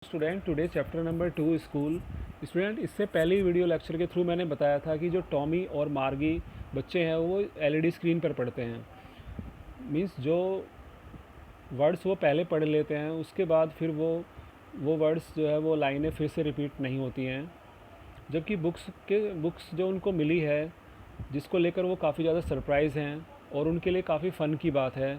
Student today chapter number 2 school. Student, इससे पहले video lecture के थ्रू मैंने बताया था कि जो टॉमी और मार्गी बच्चे हैं वो एलईडी स्क्रीन पर पढ़ते हैं। मींस जो वर्ड्स वो पहले पढ़ लेते हैं उसके बाद फिर वो वर्ड्स जो है वो लाइनें फिर से रिपीट नहीं होती हैं। जबकि बुक्स जो उनको मिली है जिसको लेकर वो काफ़ी ज़्यादा सरप्राइज़ हैं और उनके लिए काफ़ी फ़न की बात है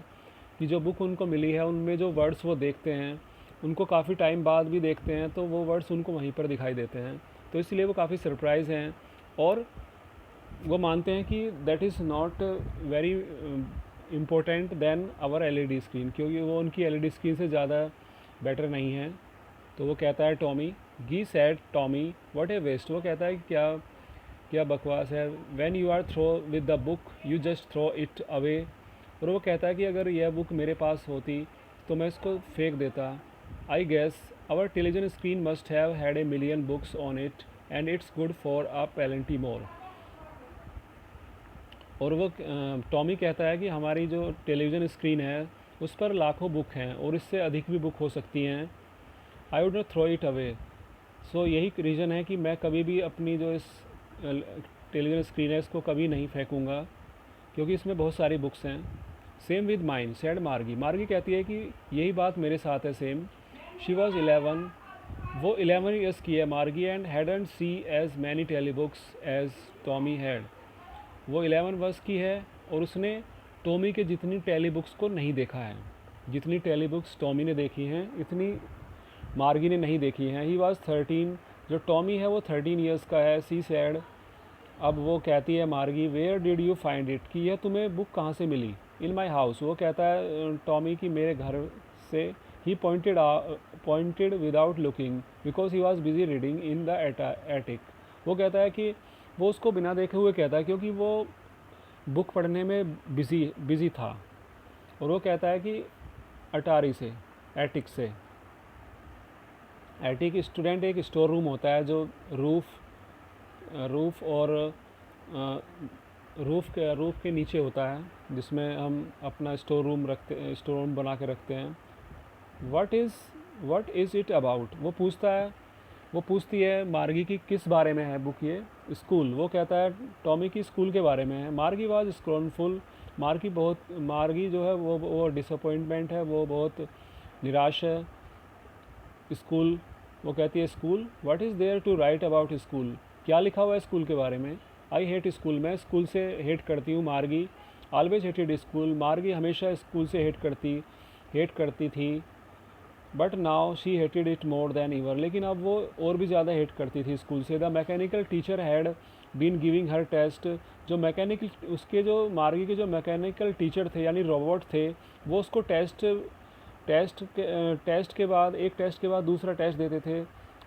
कि जो बुक उनको मिली है उनमें जो वर्ड्स वो देखते हैं उनको काफ़ी टाइम बाद भी देखते हैं तो वो वर्ड्स उनको वहीं पर दिखाई देते हैं। तो इसलिए वो काफ़ी सरप्राइज़ हैं और वो मानते हैं कि that is not very important than our LED screen, क्योंकि वो उनकी एलईडी स्क्रीन से ज़्यादा बेटर नहीं है। तो वो कहता है Tommy, she said Tommy what a waste. वो कहता है कि क्या क्या बकवास है। When you are through with the book you just throw it away. और वो कहता है कि अगर यह बुक मेरे पास होती तो मैं इसको फेंक देता। I guess our television screen must have had a million books on it and it's good for a plenty more. और वो टॉमी कहता है कि हमारी जो टेलीविज़न स्क्रीन है उस पर लाखों बुक हैं और इससे अधिक भी बुक हो सकती हैं। I would not throw it away. So यही रीज़न है कि मैं कभी भी अपनी जो इस टेलीविज़न स्क्रीन है इसको कभी नहीं फेंकूँगा, क्योंकि इसमें बहुत सारी बुक्स हैं। सेम विद माइन सैड मार्गी। मार्गी कहती है कि यही बात मेरे साथ है सेम। She was 11। वो 11 ईयर्स की है Margie and hadn't see as many tele books as Tommy had. वो 11 वर्ष की है और उसने टॉमी के जितनी टेली बुक्स को नहीं देखा है। जितनी टेली बुक्स टॉमी ने देखी हैं इतनी मार्गी ने नहीं देखी हैं। He was 13। जो टॉमी है वो 13 ईयर्स का है। She said. अब वो कहती है Margie, where did you find it, कि यह तुम्हें बुक कहाँ से मिली। इन माई हाउस। वो कहता है टॉमी कि मेरे घर से। He pointed without looking because he was busy reading in the attic. वो कहता है कि वो उसको बिना देखे हुए कहता है क्योंकि वो बुक पढ़ने में बिज़ी था। और वो कहता है कि अटारी से, एटिक से। एटिक स्टूडेंट एक स्टोर रूम होता है जो रूफ़ और रूफ़ के नीचे होता है, जिसमें हम अपना स्टोर रूम बना के रखते हैं। What is it about. वो पूछती है मार्गी की किस बारे में है बुक ये। स्कूल। वो कहता है टॉमी की स्कूल के बारे में है। मार्गी वाज स्क्रॉनफुल। मार्गी जो है वो डिसअपॉइंटमेंट है, वो बहुत निराश है। स्कूल। वो कहती है school, what is there to write about school. क्या लिखा हुआ है स्कूल के बारे में। I hate school. मैं स्कूल से हेट करती हूँ। मार्गी ऑलवेज हेटेड स्कूल। मार्गी हमेशा स्कूल से हेट करती थी। But now she hated it more than ever. लेकिन अब वो और भी ज़्यादा हेट करती थी स्कूल से। The mechanical teacher had been giving her test. जो मार्गी के जो मैकेनिकल टीचर थे यानी रोबोट थे, वो उसको टेस्ट के बाद दूसरा टेस्ट देते थे।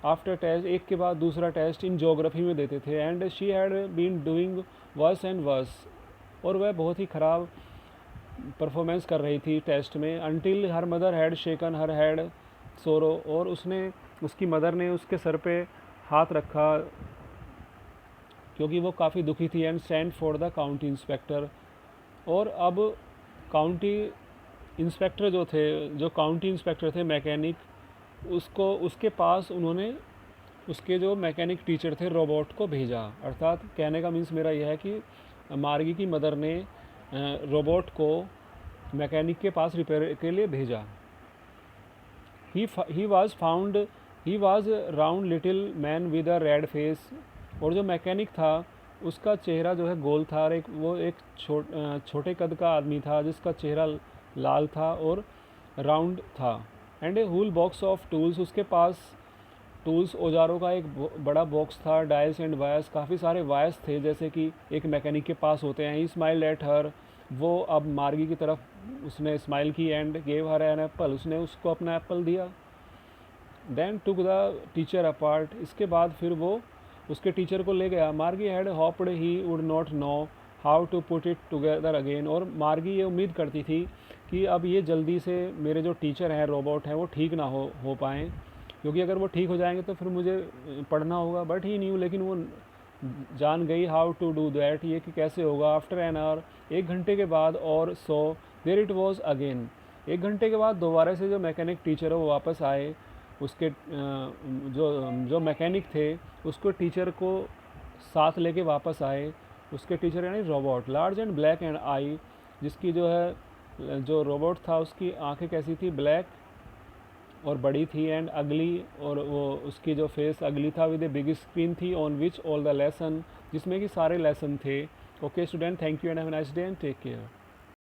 आफ्टर टेस्ट एक के बाद दूसरा टेस्ट इन ज्योग्राफी में देते थे। And she had been doing worse and worse. और वह बहुत ही ख़राब परफॉर्मेंस कर रही थी टेस्ट में। Until her mother had shaken her had सोरो। और उसकी मदर ने उसके सर पे हाथ रखा क्योंकि वो काफ़ी दुखी थी। And send for the county inspector. और अब काउंटी जो काउंटी इंस्पेक्टर थे मैकेनिक, उसके पास उन्होंने उसके जो मैकेनिक टीचर थे रोबोट को भेजा। अर्थात कहने का मीन्स मेरा यह है कि मार्गी की मदर ने रोबोट को मैकेनिक के पास रिपेयर के लिए भेजा। He was round little man with a red face. और जो मैकेनिक था उसका चेहरा जो है गोल था और वो एक छोटे कद का आदमी था जिसका चेहरा लाल था और राउंड था। And a whole box of tools. उसके पास टूल्स औजारों का एक बड़ा बॉक्स था। Dials and wires. काफ़ी सारे वायर्स थे जैसे कि एक मैकेनिक के पास होते हैं। He smiled at her. वो अब मार्गी की तरफ उसने स्माइल की। And gave her an apple. उसने उसको अपना एप्पल दिया। Then took the teacher apart. इसके बाद फिर वो उसके टीचर को ले गया। Margie had hoped he would not know how to put it together again. और मार्गी ये उम्मीद करती थी कि अब ये जल्दी से मेरे जो टीचर हैं रोबोट हैं वो ठीक ना हो पाएँ, क्योंकि अगर वो ठीक हो जाएंगे तो फिर मुझे पढ़ना होगा। But he new. लेकिन वो जान गई हाउ टू डू दैट, ये कि कैसे होगा। After an hour. 1 घंटे के बाद। और so there it was again. 1 घंटे के बाद दोबारा से जो मैकेनिक टीचर है वो वापस आए उसके जो जो मैकेनिक थे उसको टीचर को साथ लेके वापस आए। उसके टीचर यानी robot, large and black and I, जिसकी जो है जो रोबोट था उसकी आंखें कैसी थी, ब्लैक और बड़ी थी, एंड अगली, और वो उसकी जो फेस अगली था, विद ए बिग स्क्रीन थी on which all the lesson, जिसमें कि सारे लेसन थे। Okay student, thank you and have a nice day and take care.